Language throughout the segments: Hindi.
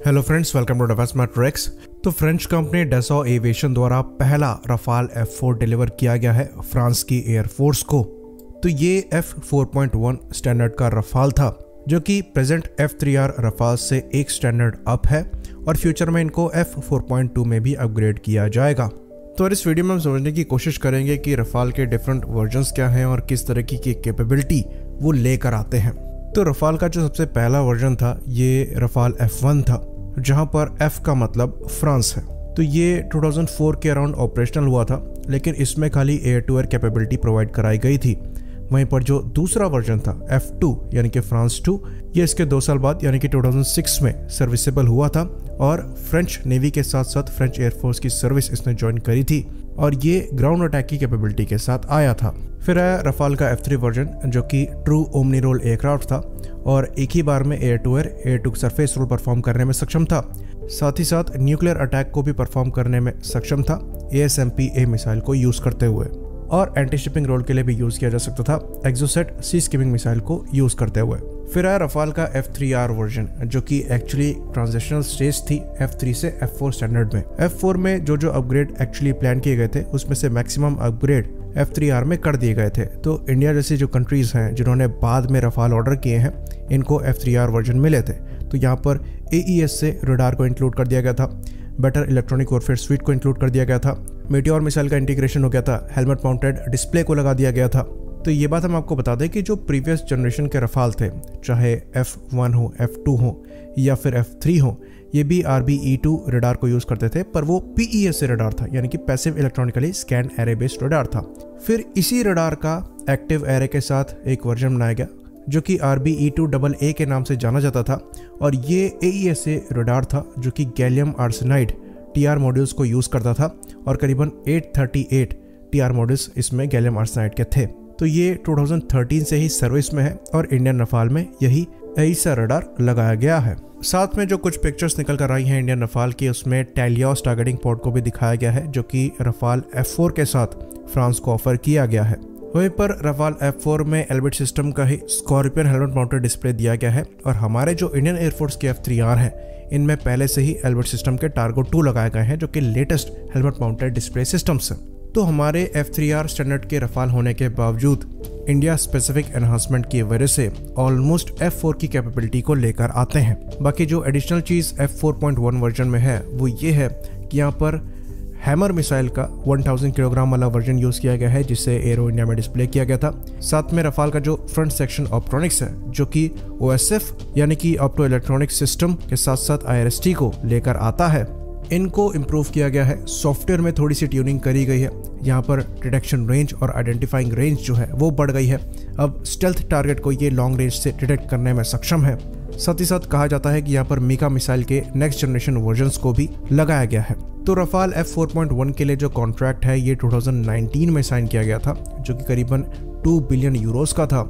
Hello friends, welcome to defence matrix. तो फ्रेंच कंपनी डसॉ एविएशन द्वारा पहला रफाल F4 डिलीवर किया गया है फ्रांस की एयरफोर्स को। तो ये F4.1 स्टैंडर्ड का रफाल था, जो कि प्रेजेंट F3R रफाल से एक स्टैंडर्ड अप है और फ्यूचर में इनको F4.2 में भी अपग्रेड किया जाएगा। तो इस वीडियो में हम समझने की कोशिश करेंगे कि रफाल के डिफरेंट वर्जन्स क्या हैं और किस तरह की कैपेबिलिटी वो लेकर आते हैं। तो रफाल का जो सबसे पहला वर्जन था ये रफाल F1 था, जहां पर F का मतलब फ्रांस है। तो ये 2004 के अराउंड ऑपरेशनल हुआ था, लेकिन इसमें खाली air to air capability provide कराई गई थी। वहीं पर जो दूसरा वर्जन था F2 यानी कि फ्रांस 2, ये इसके 2 साल बाद यानी कि 2006 में सर्विसेबल हुआ था और फ्रेंच नेवी के साथ साथ फ्रेंच एयरफोर्स की सर्विस इसने ज्वाइन करी थी और ये ग्राउंड अटैक की कैपेबिलिटी के साथ आया था। फिर आया रफाल का F3 वर्जन, जो कि ट्रू ओमनी रोल एयरक्राफ्ट था और एक ही बार में air to surface role perform करने में सक्षम था। साथ ही साथ न्यूक्लियर अटैक को भी परफॉर्म करने में सक्षम था ASMP-A मिसाइल को यूज करते हुए, और एंटी शिपिंग रोल के लिए भी यूज किया जा सकता था एक्सोसेट सी स्किमिंग मिसाइल को यूज करते हुए। फिर आया रफाल का F3R वर्जन, जो कि एक्चुअली ट्रांजिशनल स्टेज थी F3 से F4 स्टैंडर्ड में। F4 में जो अपग्रेड एक्चुअली प्लान किए गए थे उसमें से मैक्सिमम अपग्रेड F3R में कर दिए गए थे। तो इंडिया जैसी जो कंट्रीज हैं जिन्होंने बाद में रफाल ऑर्डर किए हैं, इनको F3R वर्जन मिले थे। तो यहाँ पर AES से रडार को इंक्लूड कर दिया गया था, बेटर इलेक्ट्रॉनिक वॉरफेयर स्वीट को इंक्लूड कर दिया गया था, मीटियोर मिसाइल का इंटीग्रेशन हो गया था, हेलमेट माउंटेड डिस्प्ले को लगा दिया गया था। तो ये बात हम आपको बता दें कि जो प्रीवियस जनरेशन के रफाल थे, चाहे F1 हो, F2 हो या फिर F3 हो, ये भी RBE2 रडार को यूज करते थे, पर वो PES से रडार था, यानी कि passive electronically scan array based radar था। फिर इसी रडार का एक्टिव एरे के साथ एक वर्जन बनाया गया, जो कि RBE2AA के नाम से जाना जाता था, और ये AES से रडार था जो कि गैलियम आर्सेनाइड TR मॉड्यूल्स को यूज करता था और करीबन 838 TR मॉड्यूल्स इसमें गैलियम आर्सेनाइड के थे। तो ये 2013 से ही सर्विस में है और इंडियन रफाल में यही AESA रडार लगाया गया है। साथ में जो कुछ पिक्चर्स निकल कर आई हैं इंडियन रफाल की, उसमें टेलियोस टारगेटिंग पोर्ट को भी दिखाया गया है, जो कि रफाल F4 के साथ फ्रांस को ऑफर किया गया है। वहीं पर रफाल F4 में एल्बिट सिस्टम का ही स्कॉर्पियन हेलमेट माउंटेड डिस्प्ले दिया गया है, और हमारे जो इंडियन एयरफोर्स के F3R है इनमें पहले से ही एल्बिट सिस्टम के टारगो 2 लगाए गए हैं, जो कि latest helmet mounted display systems हैं। तो हमारे F3R स्टैंडर्ड के रफाल होने के बावजूद इंडिया स्पेसिफिक एनहांसमेंट की वजह से ऑलमोस्ट F4 की कैपेबिलिटी को लेकर आते हैं। बाकी जो एडिशनल चीज़ F4.1 वर्जन में है वो ये है कि यहाँ पर हैमर मिसाइल का 1000 किलोग्राम वाला वर्जन यूज किया गया है, जिसे एरो इंडिया में डिस्प्ले किया गया था। साथ में रफाल का जो फ्रंट सेक्शन ऑप्ट्रॉनिक्स है, जो कि OSF यानी कि ऑप्टो इलेक्ट्रॉनिक सिस्टम के साथ साथ IRST को लेकर आता है, इनको इम्प्रूव किया गया है। सॉफ्टवेयर में थोड़ी सी ट्यूनिंग करी गई है। यहाँ पर डिटेक्शन रेंज और आइडेंटिफाइंग रेंज जो है वो बढ़ गई है। अब स्टेल्थ टारगेट को ये लॉन्ग रेंज से डिटेक्ट करने में सक्षम है। साथ ही साथ कहा जाता है कि यहाँ पर मीका मिसाइल के नेक्स्ट जनरेशन वर्जन्स को भी लगाया गया है। तो रफाल F4.1 के लिए जो कॉन्ट्रैक्ट है ये 2019 में साइन किया गया था, जो कि करीबन 2 बिलियन यूरोस का था,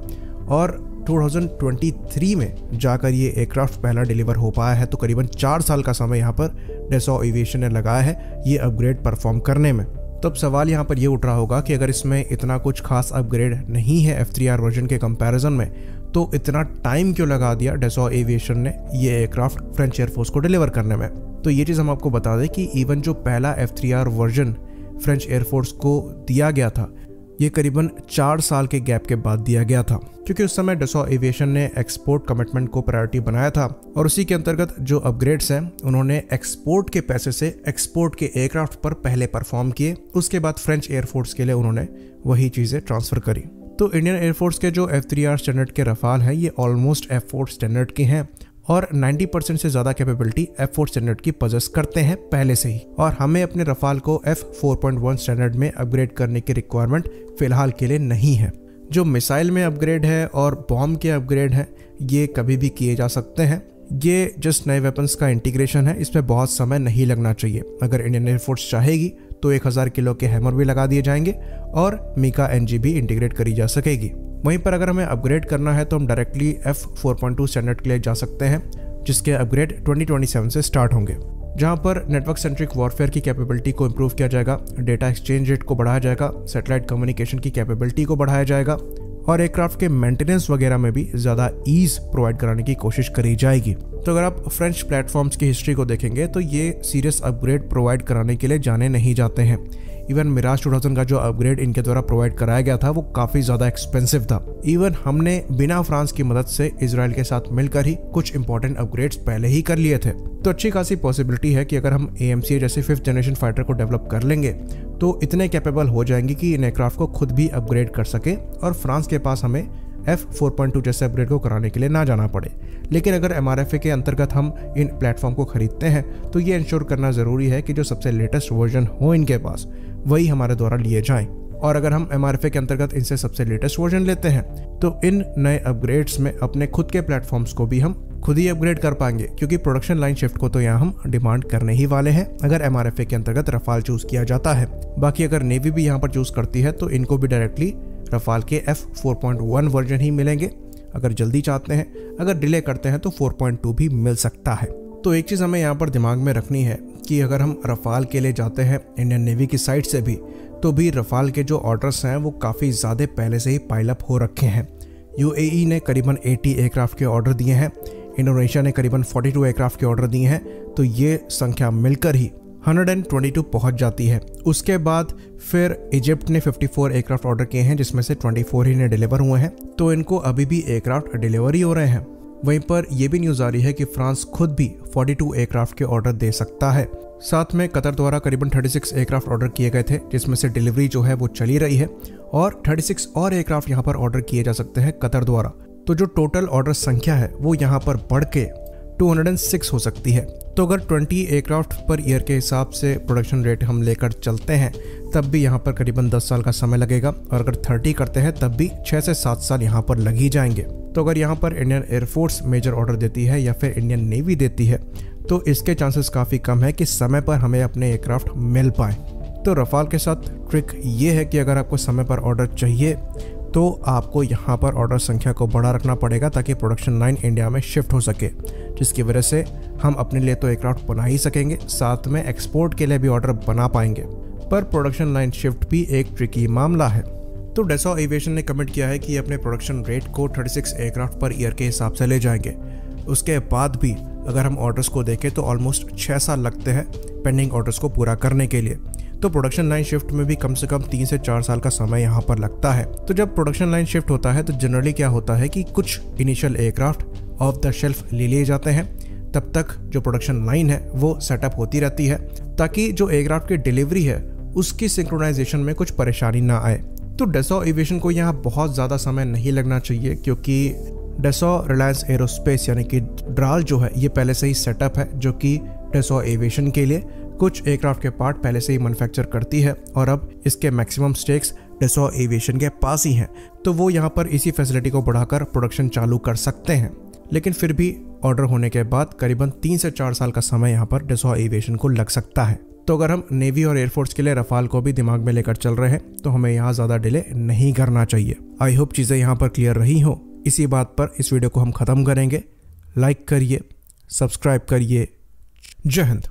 और 2023 में जाकर ये एयरक्राफ्ट पहला डिलीवर हो पाया है। तो करीबन 4 साल का समय यहाँ पर डसॉ एविएशन ने लगाया है ये अपग्रेड परफॉर्म करने में। तो अब सवाल यहाँ पर ये उठ रहा होगा कि अगर इसमें इतना कुछ खास अपग्रेड नहीं है F3R वर्जन के कंपैरिजन में, तो इतना टाइम क्यों लगा दिया डसॉ एविएशन ने ये एयरक्राफ्ट फ्रेंच एयरफोर्स को डिलीवर करने में। तो ये चीज़ हम आपको बता दें कि इवन जो पहला F3R वर्जन फ्रेंच एयरफोर्स को दिया गया था, ये करीबन 4 साल के गैप के बाद दिया गया था, क्योंकि उस समय डसॉ एविएशन ने एक्सपोर्ट कमिटमेंट को प्रायोरिटी बनाया था, और उसी के अंतर्गत जो अपग्रेड्स हैं उन्होंने एक्सपोर्ट के पैसे से एक्सपोर्ट के एयरक्राफ्ट पर पहले परफॉर्म किए। उसके बाद फ्रेंच एयरफोर्स के लिए उन्होंने वही चीज़ें ट्रांसफ़र करी। तो इंडियन एयरफोर्स के जो F3R स्टैंडर्ड के रफाल हैं ये ऑलमोस्ट F4 स्टैंडर्ड के हैं, और 90% से ज़्यादा कैपेबिलिटी F4 स्टैंडर्ड की पजेस करते हैं पहले से ही, और हमें अपने रफाल को F4.1 स्टैंडर्ड में अपग्रेड करने की रिक्वायरमेंट फ़िलहाल के लिए नहीं है। जो मिसाइल में अपग्रेड है और बॉम्ब के अपग्रेड हैं ये कभी भी किए जा सकते हैं। ये जस्ट नए वेपन्स का इंटीग्रेशन है, इसमें बहुत समय नहीं लगना चाहिए। अगर इंडियन एयरफोर्स चाहेगी तो 1000 किलो के हैमर भी लगा दिए जाएंगे और मीका NG भी इंटीग्रेट करी जा सकेगी। वहीं पर अगर हमें अपग्रेड करना है तो हम डायरेक्टली F4.2 स्टैंडर्ड के लिए जा सकते हैं, जिसके अपग्रेड 2027 से स्टार्ट होंगे, जहां पर नेटवर्क सेंट्रिक वॉरफेयर की कैपेबिलिटी को इम्प्रूव किया जाएगा, डेटा एक्सचेंज रेट को बढ़ाया जाएगा, सैटेलाइट कम्युनिकेशन की कैपेबिलिटी को बढ़ाया जाएगा, और एयरक्राफ्ट के मेंटेनेंस वगैरह में भी ज़्यादा ईज प्रोवाइड कराने की कोशिश करी जाएगी। तो अगर आप फ्रेंच प्लेटफॉर्म्स की हिस्ट्री को देखेंगे तो ये सीरियस अपग्रेड प्रोवाइड कराने के लिए जाने नहीं जाते हैं। इवन मिराज 2000 का जो अपग्रेड इनके द्वारा प्रोवाइड कराया गया था वो काफ़ी ज़्यादा एक्सपेंसिव था। इवन हमने बिना फ्रांस की मदद से इजराइल के साथ मिलकर ही कुछ इंपॉर्टेंट अपग्रेड्स पहले ही कर लिए थे। तो अच्छी खासी पॉसिबिलिटी है कि अगर हम AMCA जैसे 5th जनरेशन फाइटर को डेवलप कर लेंगे तो इतने कैपेबल हो जाएंगे कि इन एयरक्राफ्ट को खुद भी अपग्रेड कर सके और फ्रांस के पास हमें F4.2 जैसे अपग्रेड को कराने के लिए ना जाना पड़े। लेकिन अगर MRFA के अंतर्गत हम इन प्लेटफॉर्म को खरीदते हैं तो ये इंश्योर करना ज़रूरी है कि जो सबसे लेटेस्ट वर्जन हो इनके पास वही हमारे द्वारा लिए जाएं। और अगर हम MRFA के अंतर्गत इनसे सबसे लेटेस्ट वर्जन लेते हैं तो इन नए अपग्रेड्स में अपने खुद के प्लेटफॉर्म्स को भी हम खुद ही अपग्रेड कर पाएंगे, क्योंकि प्रोडक्शन लाइन शिफ्ट को तो यहाँ हम डिमांड करने ही वाले हैं अगर MRFA के अंतर्गत रफाल चूज किया जाता है। बाकी अगर नेवी भी यहाँ पर चूज करती है तो इनको भी डायरेक्टली रफाल के F4.1 वर्जन ही मिलेंगे अगर जल्दी चाहते हैं। अगर डिले करते हैं तो 4.2 भी मिल सकता है। तो एक चीज़ हमें यहाँ पर दिमाग में रखनी है कि अगर हम रफाल के लिए जाते हैं इंडियन नेवी की साइड से भी, तो भी रफाल के जो ऑर्डर्स हैं वो काफ़ी ज़्यादा पहले से ही पाइल अप हो रखे हैं। UAE ने करीबन 80 एयरक्राफ्ट के ऑर्डर दिए हैं, इंडोनेशिया ने करीबन 42 एयरक्राफ्ट के ऑर्डर दिए हैं, तो ये संख्या मिलकर ही 122 पहुंच जाती है। उसके बाद फिर इजिप्ट ने 54 एयरक्राफ्ट ऑर्डर किए हैं जिसमें से 24 ही ने डिलीवर हुए हैं, तो इनको अभी भी एयरक्राफ्ट डिलीवर ही हो रहे हैं। वहीं पर यह भी न्यूज़ आ रही है कि फ्रांस खुद भी 42 एयरक्राफ्ट के ऑर्डर दे सकता है। साथ में कतर द्वारा करीबन 36 एयरक्राफ्ट ऑर्डर किए गए थे जिसमें से डिलीवरी जो है वो चली रही है और 36 और एयरक्राफ्ट यहाँ पर ऑर्डर किए जा सकते हैं कतर द्वारा। तो जो टोटल ऑर्डर संख्या है वो यहाँ पर बढ़ के 206 हो सकती है। तो अगर 20 एयरक्राफ्ट पर ईयर के हिसाब से प्रोडक्शन रेट हम लेकर चलते हैं तब भी यहाँ पर करीबन 10 साल का समय लगेगा, और अगर 30 करते हैं तब भी 6 से 7 साल यहाँ पर लग ही जाएंगे। तो अगर यहाँ पर इंडियन एयरफोर्स मेजर ऑर्डर देती है या फिर इंडियन नेवी देती है तो इसके चांसेस काफ़ी कम है कि समय पर हमें अपने एयरक्राफ्ट मिल पाए। तो रफाल के साथ ट्रिक ये है कि अगर आपको समय पर ऑर्डर चाहिए तो आपको यहाँ पर ऑर्डर संख्या को बड़ा रखना पड़ेगा ताकि प्रोडक्शन लाइन इंडिया में शिफ्ट हो सके, जिसकी वजह से हम अपने लिए तो एयरक्राफ्ट बना ही सकेंगे, साथ में एक्सपोर्ट के लिए भी ऑर्डर बना पाएंगे। पर प्रोडक्शन लाइन शिफ्ट भी एक ट्रिकी मामला है। तो डेसॉ एविएशन ने कमिट किया है कि अपने प्रोडक्शन रेट को 36 एयरक्राफ्ट पर ईयर के हिसाब से ले जाएंगे। उसके बाद भी अगर हम ऑर्डर्स को देखें तो ऑलमोस्ट 6 साल लगते हैं पेंडिंग ऑर्डर्स को पूरा करने के लिए। तो प्रोडक्शन लाइन शिफ्ट में भी कम से कम 3 से 4 साल का समय यहाँ पर लगता है। तो जब प्रोडक्शन लाइन शिफ्ट होता है तो जनरली क्या होता है कि कुछ initial aircraft of the shelf ले लिए जाते हैं, तब तक जो प्रोडक्शन लाइन है वो सेटअप होती रहती है ताकि जो एयरक्राफ्ट की डिलीवरी है उसकी सिंक्रोनाइजेशन में कुछ परेशानी ना आए। तो डेसॉ एविएशन को यहाँ बहुत ज़्यादा समय नहीं लगना चाहिए, क्योंकि डेसॉ रिलायंस एरोस्पेस यानी कि ड्राल जो है ये पहले से ही सेटअप है जो कि डेसॉ एविएशन के लिए कुछ एयरक्राफ्ट के पार्ट पहले से ही मैन्युफैक्चर करती है और अब इसके मैक्सिमम स्टेक्स डेसॉ एविएशन के पास ही हैं। तो वो यहाँ पर इसी फैसिलिटी को बढ़ाकर प्रोडक्शन चालू कर सकते हैं, लेकिन फिर भी ऑर्डर होने के बाद करीबन 3 से 4 साल का समय यहाँ पर डेसॉ एविएशन को लग सकता है। तो अगर हम नेवी और एयरफोर्स के लिए रफाल को भी दिमाग में लेकर चल रहे हैं तो हमें यहाँ ज़्यादा डिले नहीं करना चाहिए। आई होप चीज़ें यहाँ पर क्लियर रही हो। इसी बात पर इस वीडियो को हम ख़त्म करेंगे। लाइक करिए, सब्सक्राइब करिए। जय हिंद।